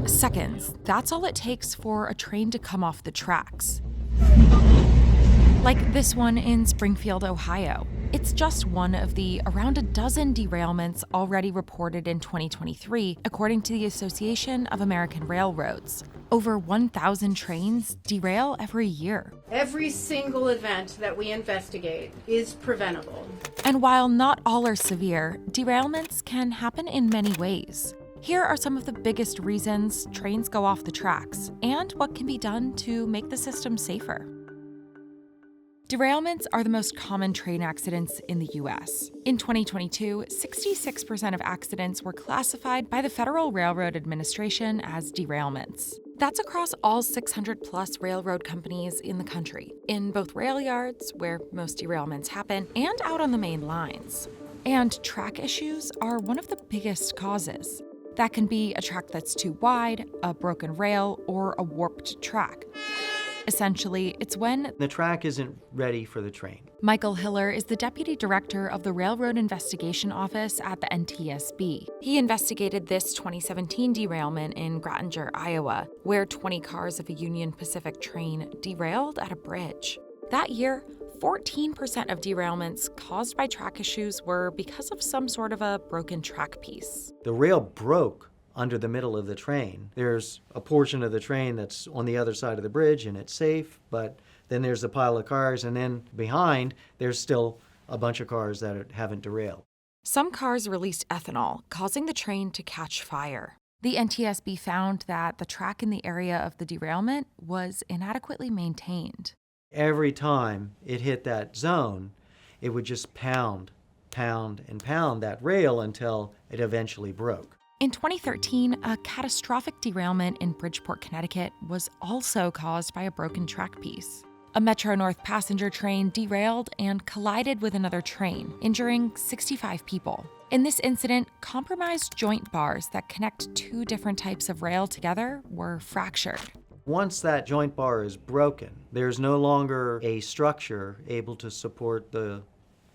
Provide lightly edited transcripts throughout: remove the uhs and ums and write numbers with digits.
Seconds, that's all it takes for a train to come off the tracks. Like this one in Springfield, Ohio. It's just one of the around a dozen derailments already reported in 2023, according to the Association of American Railroads. Over 1,000 trains derail every year. Every single event that we investigate is preventable. And while not all are severe, derailments can happen in many ways. Here are some of the biggest reasons trains go off the tracks and what can be done to make the system safer. Derailments are the most common train accidents in the U.S. In 2022, 66% of accidents were classified by the Federal Railroad Administration as derailments. That's across all 600-plus railroad companies in the country, in both rail yards, where most derailments happen, and out on the main lines. And track issues are one of the biggest causes. That can be a track that's too wide, a broken rail, or a warped track. Essentially, it's when the track isn't ready for the train. Michael Hiller is the deputy director of the Railroad Investigation Office at the NTSB. He investigated this 2017 derailment in Gratinger, Iowa, where 20 cars of a Union Pacific train derailed at a bridge. That year, 14% of derailments caused by track issues were because of some sort of a broken track piece. The rail broke under the middle of the train. There's a portion of the train that's on the other side of the bridge and it's safe, but then there's a pile of cars, and then behind there's still a bunch of cars that haven't derailed. Some cars released ethanol, causing the train to catch fire. The NTSB found that the track in the area of the derailment was inadequately maintained. Every time it hit that zone, it would just pound that rail until it eventually broke. In 2013, a catastrophic derailment in Bridgeport, Connecticut was also caused by a broken track piece. A Metro-North passenger train derailed and collided with another train, injuring 65 people. In this incident, compromised joint bars that connect two different types of rail together were fractured. Once that joint bar is broken, there's no longer a structure able to support the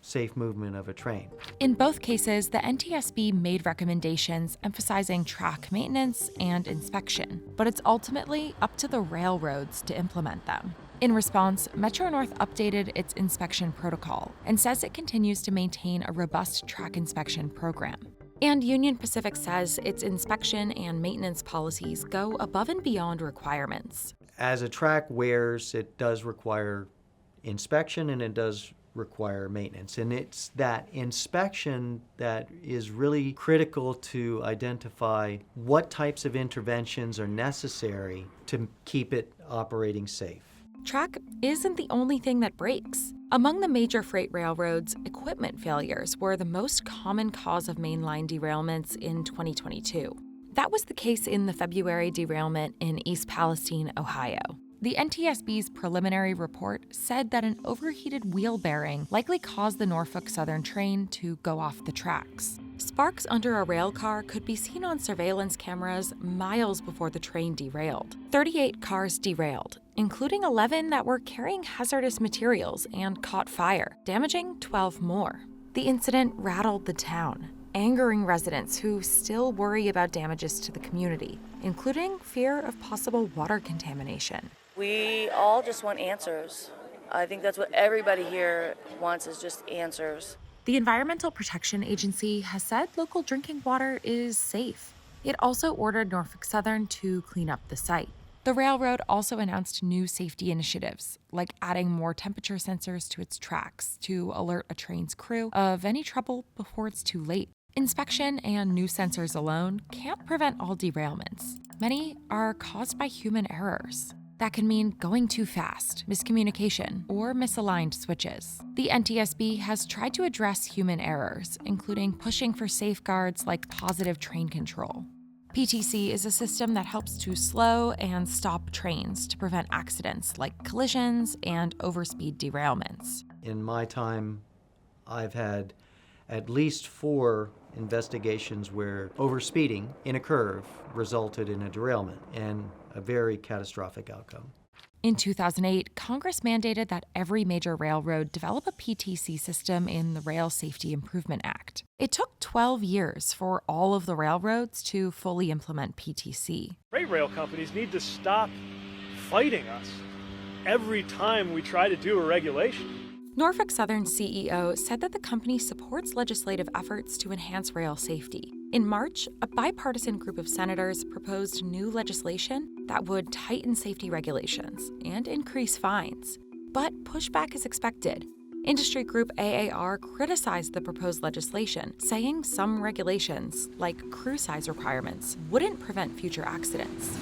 safe movement of a train. In both cases, the NTSB made recommendations emphasizing track maintenance and inspection, but it's ultimately up to the railroads to implement them. In response, Metro-North updated its inspection protocol and says it continues to maintain a robust track inspection program. And Union Pacific says its inspection and maintenance policies go above and beyond requirements. As a track wears, it does require inspection and it does require maintenance. And it's that inspection that is really critical to identify what types of interventions are necessary to keep it operating safe. Track isn't the only thing that breaks. Among the major freight railroads, equipment failures were the most common cause of mainline derailments in 2022. That was the case in the February derailment in East Palestine, Ohio. The NTSB's preliminary report said that an overheated wheel bearing likely caused the Norfolk Southern train to go off the tracks. Sparks under a rail car could be seen on surveillance cameras miles before the train derailed. 38 cars derailed, including 11 that were carrying hazardous materials and caught fire, damaging 12 more. The incident rattled the town, angering residents who still worry about damages to the community, including fear of possible water contamination. We all just want answers. I think that's what everybody here wants, is just answers. The Environmental Protection Agency has said local drinking water is safe. It also ordered Norfolk Southern to clean up the site. The railroad also announced new safety initiatives, like adding more temperature sensors to its tracks to alert a train's crew of any trouble before it's too late. Inspection and new sensors alone can't prevent all derailments. Many are caused by human errors. That can mean going too fast, miscommunication, or misaligned switches. The NTSB has tried to address human errors, including pushing for safeguards like positive train control. PTC is a system that helps to slow and stop trains to prevent accidents like collisions and overspeed derailments. In my time, I've had at least 4 investigations where overspeeding in a curve resulted in a derailment and a very catastrophic outcome. In 2008, Congress mandated that every major railroad develop a PTC system in the Rail Safety Improvement Act. It took 12 years for all of the railroads to fully implement PTC. Freight rail companies need to stop fighting us every time we try to do a regulation. Norfolk Southern's CEO said that the company supports legislative efforts to enhance rail safety. In March, a bipartisan group of senators proposed new legislation that would tighten safety regulations and increase fines. But pushback is expected. Industry group AAR criticized the proposed legislation, saying some regulations, like crew size requirements, wouldn't prevent future accidents.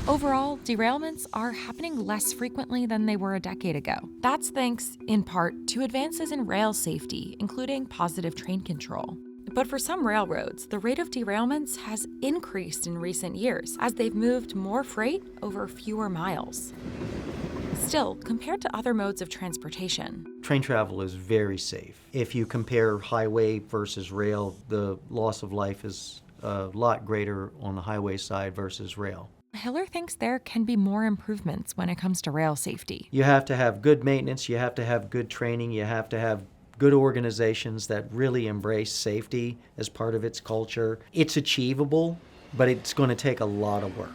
Overall, derailments are happening less frequently than they were a decade ago. That's thanks, in part, to advances in rail safety, including positive train control. But for some railroads, the rate of derailments has increased in recent years as they've moved more freight over fewer miles. Still, compared to other modes of transportation, Train travel is very safe. If you compare highway versus rail, the loss of life is a lot greater on the highway side versus rail. Hiller thinks there can be more improvements when it comes to rail safety. You have to have good maintenance, you have to have good training, you have to have good organizations that really embrace safety as part of its culture. It's achievable, but it's going to take a lot of work.